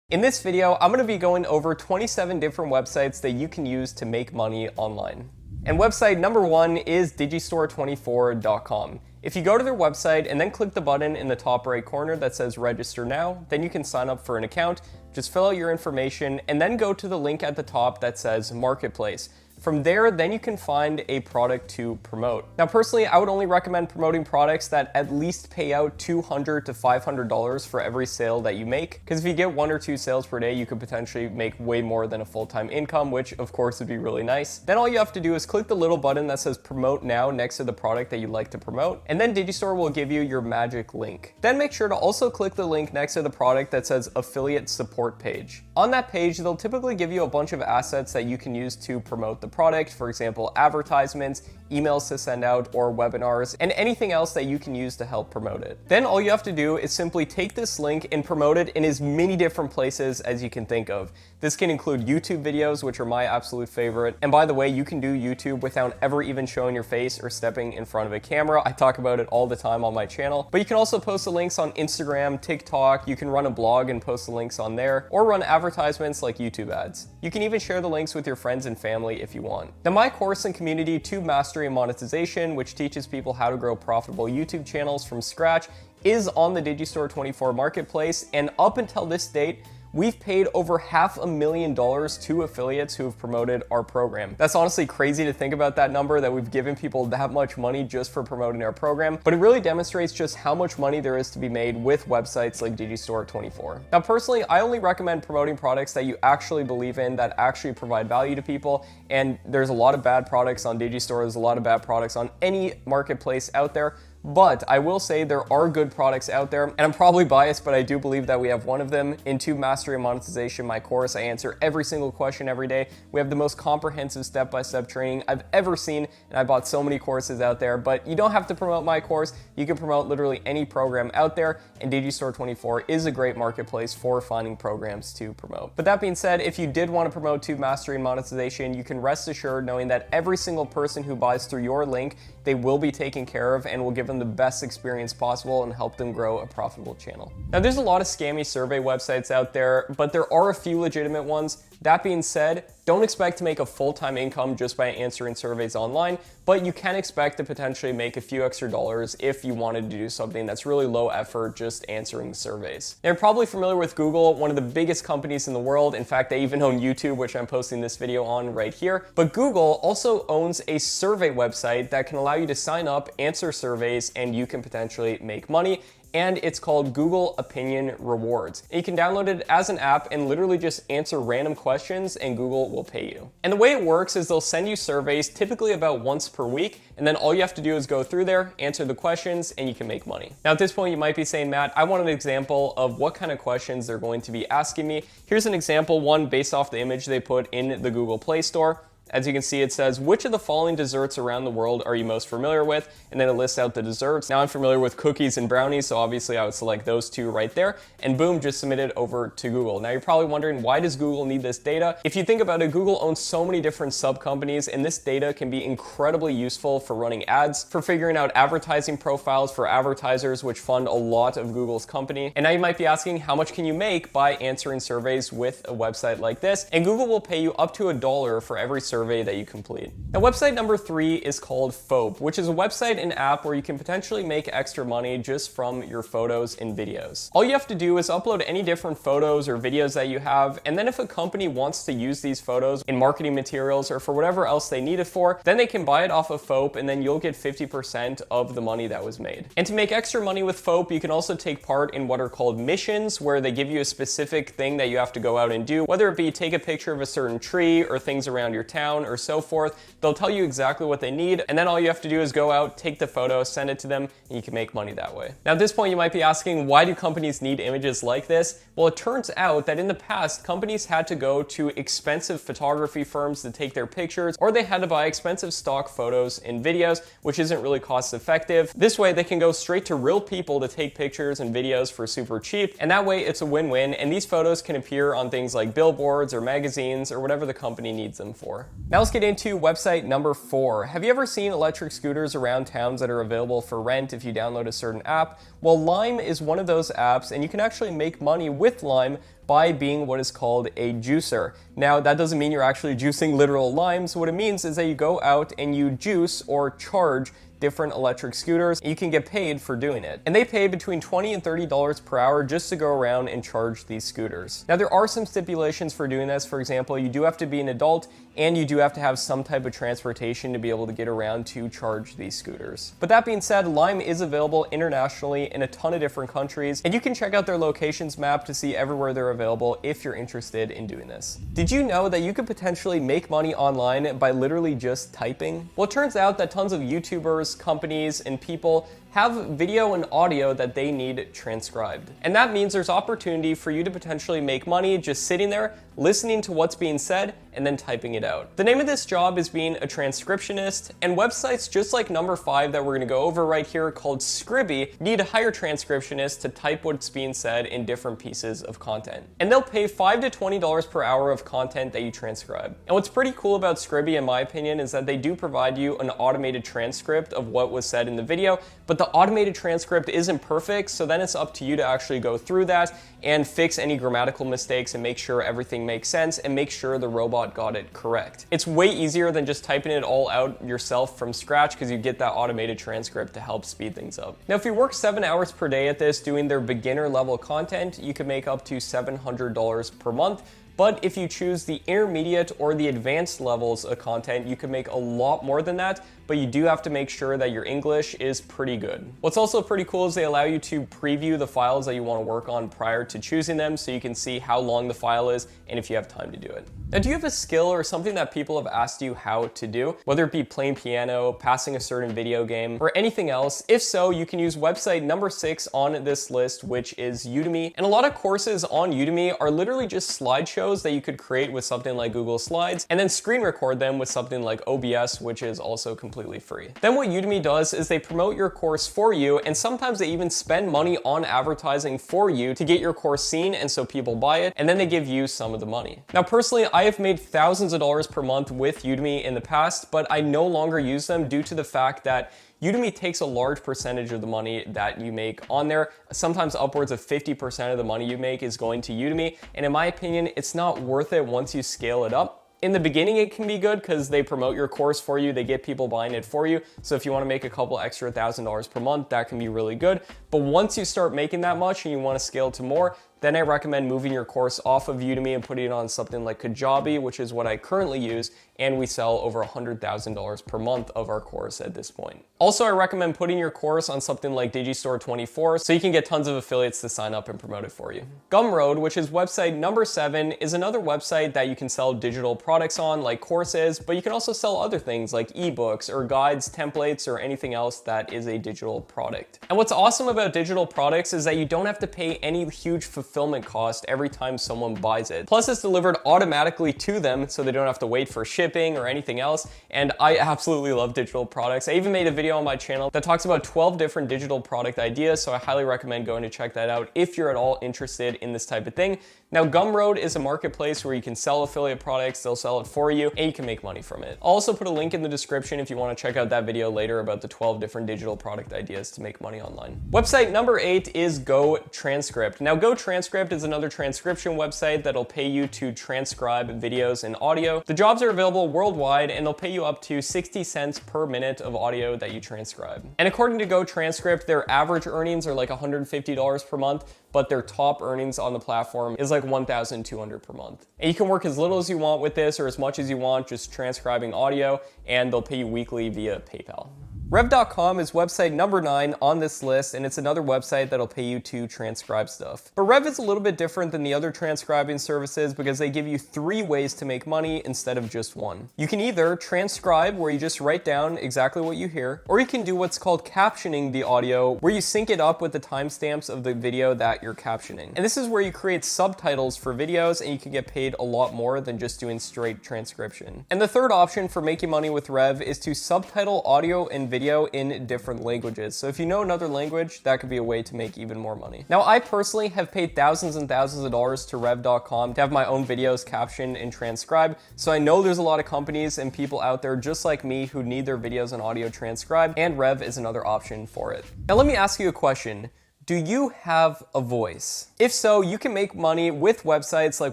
In this video, I'm going to be going over 27 different websites that you can use to make money online. And website number one is digistore24.com. If you go to their website and then click the button in the top right corner that says register now, then you can sign up for an account, just fill out your information, and then go to the link at the top that says marketplace. From there, then you can find a product to promote. Now, personally, I would only recommend promoting products that at least pay out $200 to $500 for every sale that you make. Because if you get 1 or 2 sales per day, you could potentially make way more than a full-time income, which of course would be really nice. Then all you have to do is click the little button that says promote now next to the product that you'd like to promote. And then Digistore will give you your magic link. Then make sure to also click the link next to the product that says affiliate support page. On that page, they'll typically give you a bunch of assets that you can use to promote the product, for example, advertisements, emails to send out, or webinars, and anything else that you can use to help promote it. Then all you have to do is simply take this link and promote it in as many different places as you can think of. This can include YouTube videos, which are my absolute favorite. And by the way, you can do YouTube without ever even showing your face or stepping in front of a camera. I talk about it all the time on my channel. But you can also post the links on Instagram, TikTok, you can run a blog and post the links on there, or run advertisements like YouTube ads. You can even share the links with your friends and family if you want. Now, my course and community, Tube Mastery and Monetization, which teaches people how to grow profitable YouTube channels from scratch, is on the Digistore24 marketplace, and up until this date, we've paid over $500,000 to affiliates who have promoted our program. That's honestly crazy to think about that number, that we've given people that much money just for promoting our program, but it really demonstrates just how much money there is to be made with websites like Digistore24. Now, personally, I only recommend promoting products that you actually believe in, that actually provide value to people, and there's a lot of bad products on Digistore, there's a lot of bad products on any marketplace out there. But I will say there are good products out there, and I'm probably biased, but I do believe that we have one of them. In Tube Mastery and Monetization, my course, I answer every single question every day. We have the most comprehensive step-by-step training I've ever seen, and I bought so many courses out there, but you don't have to promote my course. You can promote literally any program out there, and Digistore24 is a great marketplace for finding programs to promote. But that being said, if you did want to promote Tube Mastery and Monetization, you can rest assured knowing that every single person who buys through your link, they will be taken care of and will give them the best experience possible and help them grow a profitable channel. Now, there's a lot of scammy survey websites out there, but there are a few legitimate ones. That being said, don't expect to make a full-time income just by answering surveys online, but you can expect to potentially make a few extra dollars if you wanted to do something that's really low effort, just answering surveys. Now, you're probably familiar with Google, one of the biggest companies in the world. In fact, they even own YouTube, which I'm posting this video on right here. But Google also owns a survey website that can allow you to sign up, answer surveys, and you can potentially make money. And it's called Google Opinion Rewards. And you can download it as an app and literally just answer random questions and Google will pay you. And the way it works is they'll send you surveys typically about once per week, and then all you have to do is go through there, answer the questions, and you can make money. Now, at this point, you might be saying, Matt, I want an example of what kind of questions they're going to be asking me. Here's an example one based off the image they put in the Google Play Store. As you can see, it says, which of the following desserts around the world are you most familiar with? And then it lists out the desserts. Now, I'm familiar with cookies and brownies, so obviously I would select those two right there, and boom, just submit it over to Google. Now, you're probably wondering, why does Google need this data? If you think about it, Google owns so many different sub-companies, and this data can be incredibly useful for running ads, for figuring out advertising profiles for advertisers, which fund a lot of Google's company. And now you might be asking, how much can you make by answering surveys with a website like this? And Google will pay you up to $1 for every survey that you complete. Now, website number 3 is called Foap, which is a website and app where you can potentially make extra money just from your photos and videos. All you have to do is upload any different photos or videos that you have, and then if a company wants to use these photos in marketing materials or for whatever else they need it for, then they can buy it off of Foap, and then you'll get 50% of the money that was made. And to make extra money with Foap, you can also take part in what are called missions, where they give you a specific thing that you have to go out and do, whether it be take a picture of a certain tree or things around your town or so forth. They'll tell you exactly what they need, and then all you have to do is go out, take the photo, send it to them, and you can make money that way. Now, at this point, you might be asking, why do companies need images like this? Well, it turns out that in the past, companies had to go to expensive photography firms to take their pictures, or they had to buy expensive stock photos and videos, which isn't really cost effective. This way, they can go straight to real people to take pictures and videos for super cheap, and that way it's a win-win, and these photos can appear on things like billboards or magazines or whatever the company needs them for. Now let's get into website number 4. Have you ever seen electric scooters around towns that are available for rent if you download a certain app? Well, Lime is one of those apps, and you can actually make money with Lime by being what is called a juicer. Now, that doesn't mean you're actually juicing literal limes. What it means is that you go out and you juice or charge different electric scooters, and you can get paid for doing it. And they pay between $20 and $30 per hour just to go around and charge these scooters. Now, there are some stipulations for doing this. For example, you do have to be an adult and you do have to have some type of transportation to be able to get around to charge these scooters. But that being said, Lime is available internationally in a ton of different countries, and you can check out their locations map to see everywhere they're available if you're interested in doing this. Did you know that you could potentially make money online by literally just typing? Well, it turns out that tons of YouTubers, companies, and people have video and audio that they need transcribed. And that means there's opportunity for you to potentially make money just sitting there, listening to what's being said, and then typing it out. The name of this job is being a transcriptionist, and websites just like number 5 that we're gonna go over right here called Scribie need to hire transcriptionists to type what's being said in different pieces of content. And they'll pay $5 to $20 per hour of content that you transcribe. And what's pretty cool about Scribie, in my opinion, is that they do provide you an automated transcript of what was said in the video, but the automated transcript isn't perfect, so then it's up to you to actually go through that and fix any grammatical mistakes and make sure everything makes sense and make sure the robot got it correct. It's way easier than just typing it all out yourself from scratch because you get that automated transcript to help speed things up. Now, if you work 7 hours per day at this doing their beginner level content, you can make up to $700 per month. But if you choose the intermediate or the advanced levels of content, you can make a lot more than that, but you do have to make sure that your English is pretty good. What's also pretty cool is they allow you to preview the files that you want to work on prior to choosing them, so you can see how long the file is and if you have time to do it. Now, do you have a skill or something that people have asked you how to do, whether it be playing piano, passing a certain video game, or anything else? If so, you can use website number 6 on this list, which is Udemy. And a lot of courses on Udemy are literally just slideshows that you could create with something like Google Slides and then screen record them with something like OBS, which is also completely free. Then what Udemy does is they promote your course for you, and sometimes they even spend money on advertising for you to get your course seen and so people buy it, and then they give you some of the money. Now, personally, I have made thousands of dollars per month with Udemy in the past, but I no longer use them due to the fact that Udemy takes a large percentage of the money that you make on there. Sometimes upwards of 50% of the money you make is going to Udemy. And in my opinion, it's not worth it once you scale it up. In the beginning, it can be good because they promote your course for you, they get people buying it for you. So if you want to make a couple extra $1,000 per month, that can be really good. But once you start making that much and you want to scale to more, then I recommend moving your course off of Udemy and putting it on something like Kajabi, which is what I currently use, and we sell over $100,000 per month of our course at this point. Also, I recommend putting your course on something like Digistore24 so you can get tons of affiliates to sign up and promote it for you. Gumroad, which is website number 7, is another website that you can sell digital products on, like courses, but you can also sell other things like ebooks or guides, templates, or anything else that is a digital product. And what's awesome about digital products is that you don't have to pay any huge fulfillment cost every time someone buys it. Plus, it's delivered automatically to them so they don't have to wait for shipping or anything else. And I absolutely love digital products. I even made a video on my channel that talks about 12 different digital product ideas, so I highly recommend going to check that out if you're at all interested in this type of thing. Now, Gumroad is a marketplace where you can sell affiliate products, they'll sell it for you, and you can make money from it. I'll also put a link in the description if you want to check out that video later about the 12 different digital product ideas to make money online. Website number 8 is GoTranscript. Now, GoTranscript is another transcription website that'll pay you to transcribe videos and audio. The jobs are available worldwide, and they'll pay you up to 60 cents per minute of audio that you transcribe. And according to GoTranscript, their average earnings are like $150 per month, but their top earnings on the platform is like $1,200 per month. And you can work as little as you want with this or as much as you want, just transcribing audio, and they'll pay you weekly via PayPal. Rev.com is website number 9 on this list, and it's another website that'll pay you to transcribe stuff. But Rev is a little bit different than the other transcribing services because they give you 3 ways to make money instead of just 1. You can either transcribe, where you just write down exactly what you hear, or you can do what's called captioning the audio, where you sync it up with the timestamps of the video that you're captioning. And this is where you create subtitles for videos, and you can get paid a lot more than just doing straight transcription. And the third option for making money with Rev is to subtitle audio and video in different languages. So if you know another language, that could be a way to make even more money. Now, I personally have paid thousands and thousands of dollars to Rev.com to have my own videos captioned and transcribed. So I know there's a lot of companies and people out there just like me who need their videos and audio transcribed, and Rev is another option for it. Now, let me ask you a question. Do you have a voice? If so, you can make money with websites like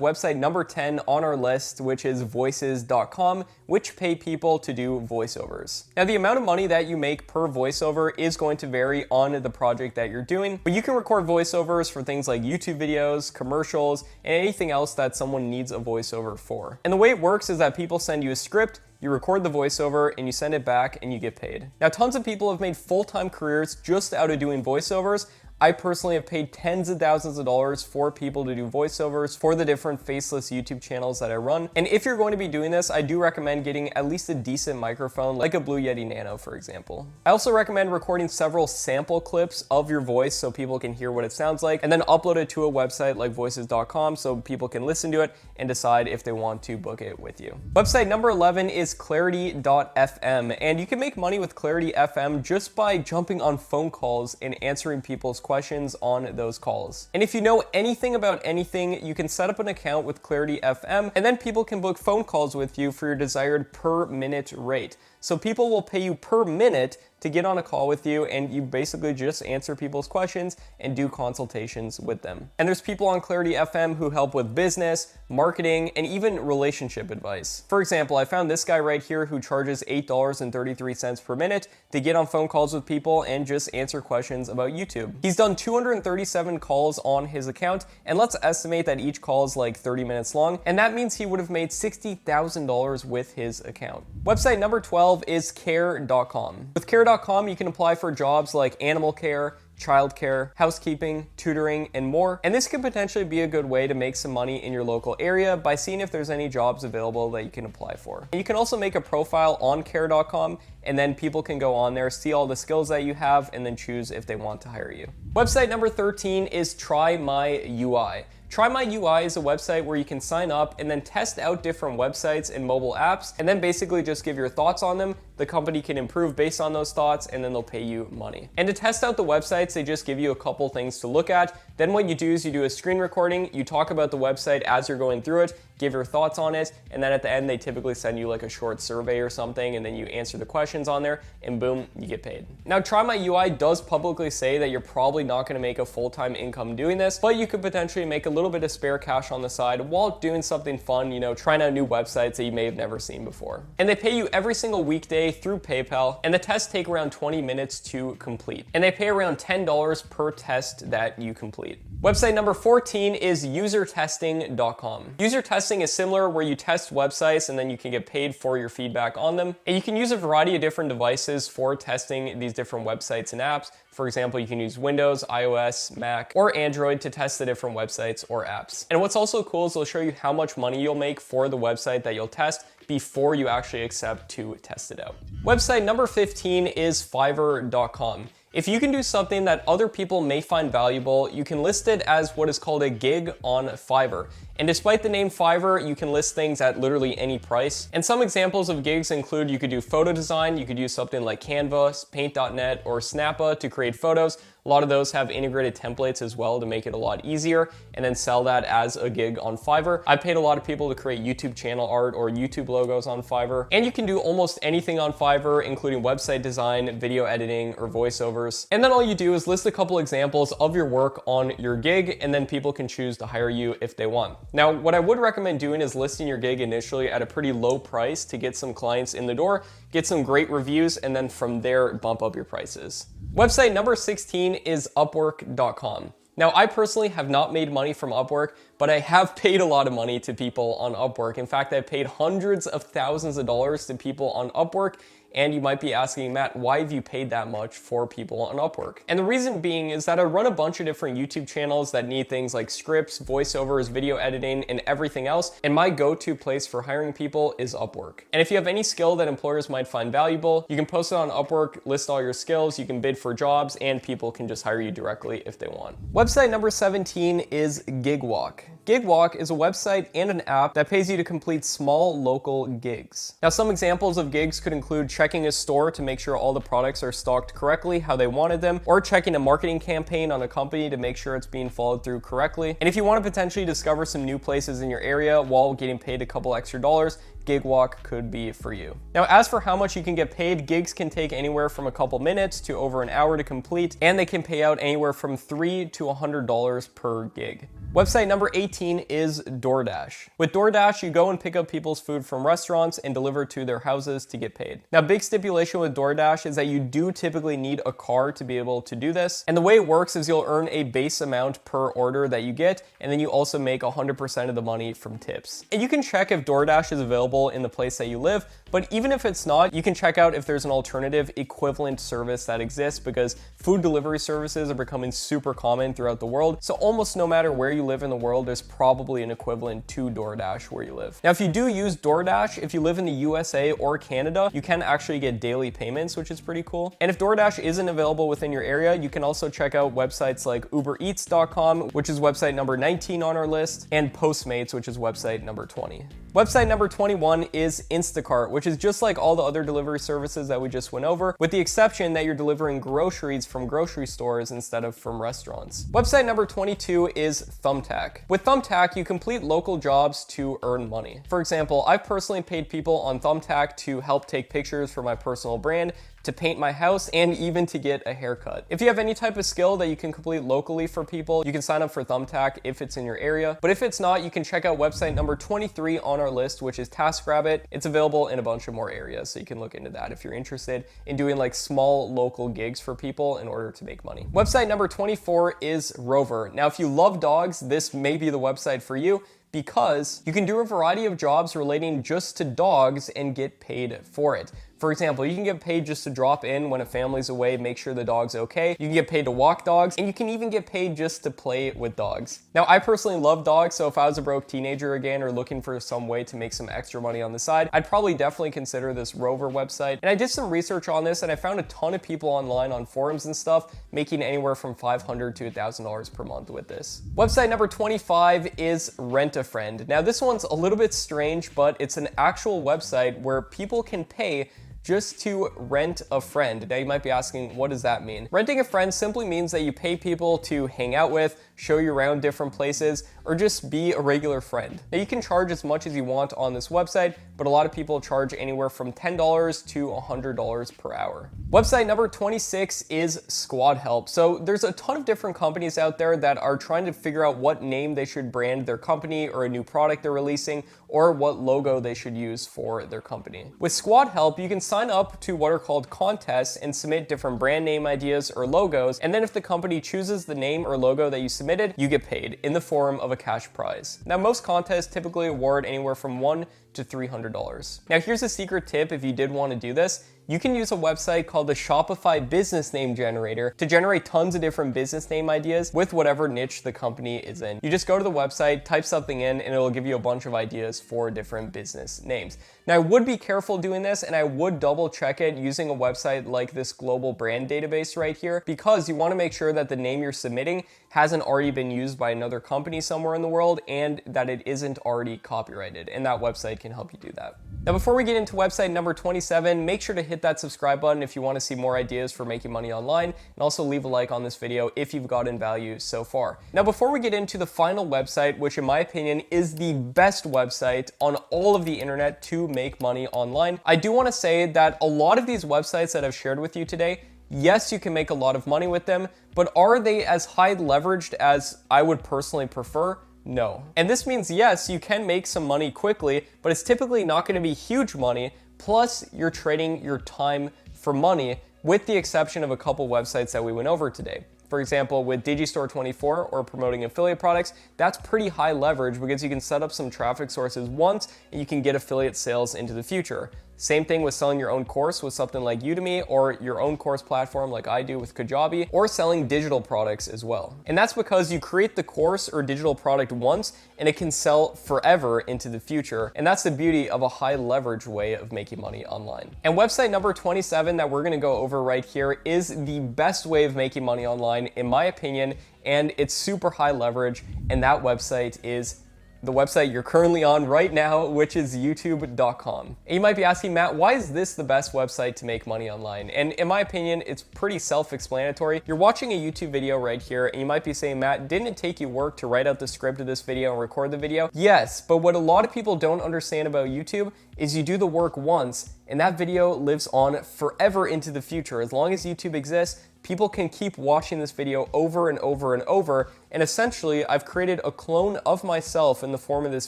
website number 10 on our list, which is voices.com, which pay people to do voiceovers. Now, the amount of money that you make per voiceover is going to vary on the project that you're doing, but you can record voiceovers for things like YouTube videos, commercials, and anything else that someone needs a voiceover for. And the way it works is that people send you a script, you record the voiceover, and you send it back and you get paid. Now, tons of people have made full-time careers just out of doing voiceovers. I personally have paid tens of thousands of dollars for people to do voiceovers for the different faceless YouTube channels that I run. And if you're going to be doing this, I do recommend getting at least a decent microphone, like a Blue Yeti Nano, for example. I also recommend recording several sample clips of your voice so people can hear what it sounds like, and then upload it to a website like voices.com so people can listen to it and decide if they want to book it with you. Website number 11 is Clarity.fm, and you can make money with Clarity FM just by jumping on phone calls and answering people's questions on those calls. And if you know anything about anything, you can set up an account with Clarity FM, and then people can book phone calls with you for your desired per minute rate. So people will pay you per minute to get on a call with you, and you basically just answer people's questions and do consultations with them. And there's people on Clarity FM who help with business, marketing, and even relationship advice. For example, I found this guy right here who charges $8.33 per minute to get on phone calls with people and just answer questions about YouTube. He's done 237 calls on his account, and let's estimate that each call is like 30 minutes long, and that means he would have made $60,000 with his account. Website number 12 is Care.com. With Care.com, you can apply for jobs like animal care, childcare, housekeeping, tutoring, and more. And this could potentially be a good way to make some money in your local area by seeing if there's any jobs available that you can apply for. And you can also make a profile on Care.com, and then people can go on there, see all the skills that you have, and then choose if they want to hire you. Website number 13 is Try My UI. Try My UI is a website where you can sign up and then test out different websites and mobile apps, and then basically just give your thoughts on them. The company can improve based on those thoughts, and then they'll pay you money. And to test out the websites, they just give you a couple things to look at. Then what you do is you do a screen recording, you talk about the website as you're going through it, give your thoughts on it, and then at the end they typically send you like a short survey or something, and then you answer the questions on there, and boom, you get paid. Now, Try My UI does publicly say that you're probably not going to make a full-time income doing this, but you could potentially make a little bit of spare cash on the side while doing something fun, you know, trying out new websites that you may have never seen before. And they pay you every single weekday through PayPal, and the tests take around 20 minutes to complete. And they pay around $10 per test that you complete. Website number 14 is usertesting.com. User testing is similar, where you test websites and then you can get paid for your feedback on them. And you can use a variety of different devices for testing these different websites and apps. For example, you can use Windows, iOS, Mac, or Android to test the different websites or apps. And what's also cool is they'll show you how much money you'll make for the website that you'll test before you actually accept to test it out. Website number 15 is Fiverr.com. If you can do something that other people may find valuable, you can list it as what is called a gig on Fiverr. And despite the name Fiverr, you can list things at literally any price. And some examples of gigs include you could do photo design, you could use something like Canva, Paint.net, or Snappa to create photos. A lot of those have integrated templates as well to make it a lot easier, and then sell that as a gig on Fiverr. I paid a lot of people to create YouTube channel art or YouTube logos on Fiverr. And you can do almost anything on Fiverr, including website design, video editing, or voiceovers. And then all you do is list a couple examples of your work on your gig, and then people can choose to hire you if they want. Now, what I would recommend doing is listing your gig initially at a pretty low price to get some clients in the door, get some great reviews, and then from there, bump up your prices. Website number 16 is Upwork.com. Now, I personally have not made money from Upwork, but I have paid a lot of money to people on Upwork. In fact, I've paid hundreds of thousands of dollars to people on Upwork. And you might be asking, Matt, why have you paid that much for people on Upwork? And the reason being is that I run a bunch of different YouTube channels that need things like scripts, voiceovers, video editing, and everything else. And my go-to place for hiring people is Upwork. And if you have any skill that employers might find valuable, you can post it on Upwork, list all your skills, you can bid for jobs, and people can just hire you directly if they want. Website number 17 is Gigwalk. Gigwalk is a website and an app that pays you to complete small local gigs. Now, some examples of gigs could include checking a store to make sure all the products are stocked correctly how they wanted them, or checking a marketing campaign on a company to make sure it's being followed through correctly. And if you want to potentially discover some new places in your area while getting paid a couple extra dollars, Gigwalk could be for you. Now, as for how much you can get paid, gigs can take anywhere from a couple minutes to over an hour to complete, and they can pay out anywhere from $3 to $100 per gig. Website number 18 is DoorDash. With DoorDash, you go and pick up people's food from restaurants and deliver to their houses to get paid. Now, big stipulation with DoorDash is that you do typically need a car to be able to do this. And the way it works is you'll earn a base amount per order that you get, and then you also make 100% of the money from tips. And you can check if DoorDash is available in the place that you live, but even if it's not, you can check out if there's an alternative equivalent service that exists, because food delivery services are becoming super common throughout the world. So almost no matter where you live in the world, there's probably an equivalent to DoorDash where you live. Now, if you do use DoorDash, if you live in the USA or Canada, you can actually get daily payments, which is pretty cool. And if DoorDash isn't available within your area, you can also check out websites like UberEats.com, which is website number 19 on our list, and Postmates, which is website number 20. Website number 21 is Instacart, which is just like all the other delivery services that we just went over, with the exception that you're delivering groceries from grocery stores instead of from restaurants. Website number 22 is Thumbtack. With Thumbtack, you complete local jobs to earn money. For example, I've personally paid people on Thumbtack to help take pictures for my personal brand, to paint my house, and even to get a haircut. If you have any type of skill that you can complete locally for people, you can sign up for Thumbtack if it's in your area. But if it's not, you can check out website number 23 on our list, which is TaskRabbit. It's available in a bunch of more areas, so you can look into that if you're interested in doing like small local gigs for people in order to make money. Website number 24 is Rover. Now, if you love dogs, this may be the website for you, because you can do a variety of jobs relating just to dogs and get paid for it. For example, you can get paid just to drop in when a family's away, make sure the dog's okay. You can get paid to walk dogs, and you can even get paid just to play with dogs. Now, I personally love dogs, so if I was a broke teenager again or looking for some way to make some extra money on the side, I'd probably definitely consider this Rover website. And I did some research on this, and I found a ton of people online on forums and stuff making anywhere from $500 to $1,000 per month with this. Website number 25 is Rent-A-Friend. Now, this one's a little bit strange, but it's an actual website where people can pay just to rent a friend. Now, you might be asking, what does that mean? Renting a friend simply means that you pay people to hang out with, show you around different places, or just be a regular friend. Now, you can charge as much as you want on this website, but a lot of people charge anywhere from $10 to $100 per hour. Website number 26 is Squad Help. So there's a ton of different companies out there that are trying to figure out what name they should brand their company or a new product they're releasing, or what logo they should use for their company. With Squad Help, you can sign up to what are called contests and submit different brand name ideas or logos, and then if the company chooses the name or logo that you submitted, you get paid in the form of a cash prize. Now, most contests typically award anywhere from $100 to $300. Now, here's a secret tip if you did want to do this. You can use a website called the Shopify Business Name Generator to generate tons of different business name ideas with whatever niche the company is in. You just go to the website, type something in, and it'll give you a bunch of ideas for different business names. Now, I would be careful doing this, and I would double check it using a website like this global brand database right here, because you want to make sure that the name you're submitting hasn't already been used by another company somewhere in the world, and that it isn't already copyrighted, and that website can help you do that. Now, before we get into website number 27, make sure to hit that subscribe button if you want to see more ideas for making money online, and also leave a like on this video if you've gotten value so far. Now, before we get into the final website, which in my opinion is the best website on all of the internet to make money online, I do want to say that a lot of these websites that I've shared with you today, yes, you can make a lot of money with them, but are they as high leveraged as I would personally prefer? No. And this means, yes, you can make some money quickly, but it's typically not going to be huge money. Plus, you're trading your time for money, with the exception of a couple websites that we went over today. For example, with Digistore24 or promoting affiliate products, that's pretty high leverage because you can set up some traffic sources once and you can get affiliate sales into the future. Same thing with selling your own course with something like Udemy, or your own course platform like I do with Kajabi, or selling digital products as well. And that's because you create the course or digital product once and it can sell forever into the future. And that's the beauty of a high leverage way of making money online. And website number 27 that we're gonna go over right here is the best way of making money online, in my opinion, and it's super high leverage, and that website is the website you're currently on right now, which is youtube.com. And you might be asking, Matt, why is this the best website to make money online? And in my opinion, it's pretty self-explanatory. You're watching a YouTube video right here, and you might be saying, Matt, didn't it take you work to write out the script of this video and record the video? Yes, but what a lot of people don't understand about YouTube is you do the work once, and that video lives on forever into the future. As long as YouTube exists, people can keep watching this video over and over and over, and essentially I've created a clone of myself in the form of this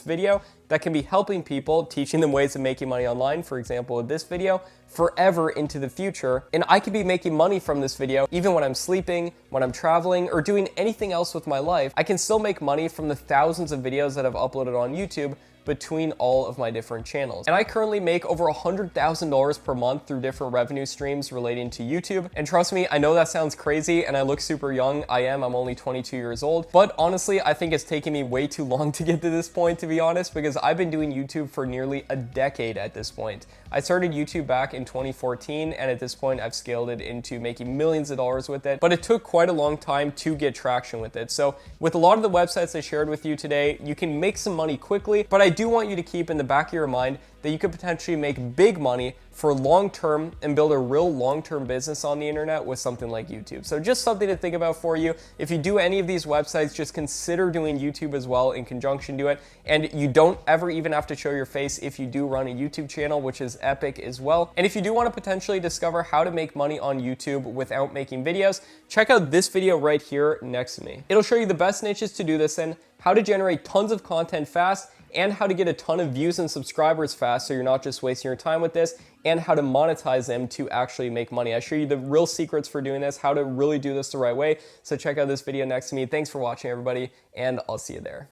video that can be helping people, teaching them ways of making money online, for example with this video, forever into the future. And I could be making money from this video even when I'm sleeping, when I'm traveling, or doing anything else with my life. I can still make money from the thousands of videos that I've uploaded on YouTube between all of my different channels. And I currently make over $100,000 per month through different revenue streams relating to YouTube. And trust me, I know that sounds crazy and I look super young. I'm only 22 years old. But honestly, I think it's taken me way too long to get to this point, to be honest, because I've been doing YouTube for nearly a decade at this point. I started YouTube back in 2014, and at this point I've scaled it into making millions of dollars with it, but it took quite a long time to get traction with it. So with a lot of the websites I shared with you today, you can make some money quickly, but I do want you to keep in the back of your mind that you could potentially make big money for long term and build a real long-term business on the internet with something like YouTube. So just something to think about for you. If you do any of these websites, just consider doing YouTube as well in conjunction to it. And you don't ever even have to show your face if you do run a YouTube channel, which is epic as well. And if you do want to potentially discover how to make money on YouTube without making videos, check out this video right here next to me. It'll show you the best niches to do this in, how to generate tons of content fast, and how to get a ton of views and subscribers fast so you're not just wasting your time with this, and how to monetize them to actually make money. I show you the real secrets for doing this, how to really do this the right way. So check out this video next to me. Thanks for watching, everybody, and I'll see you there.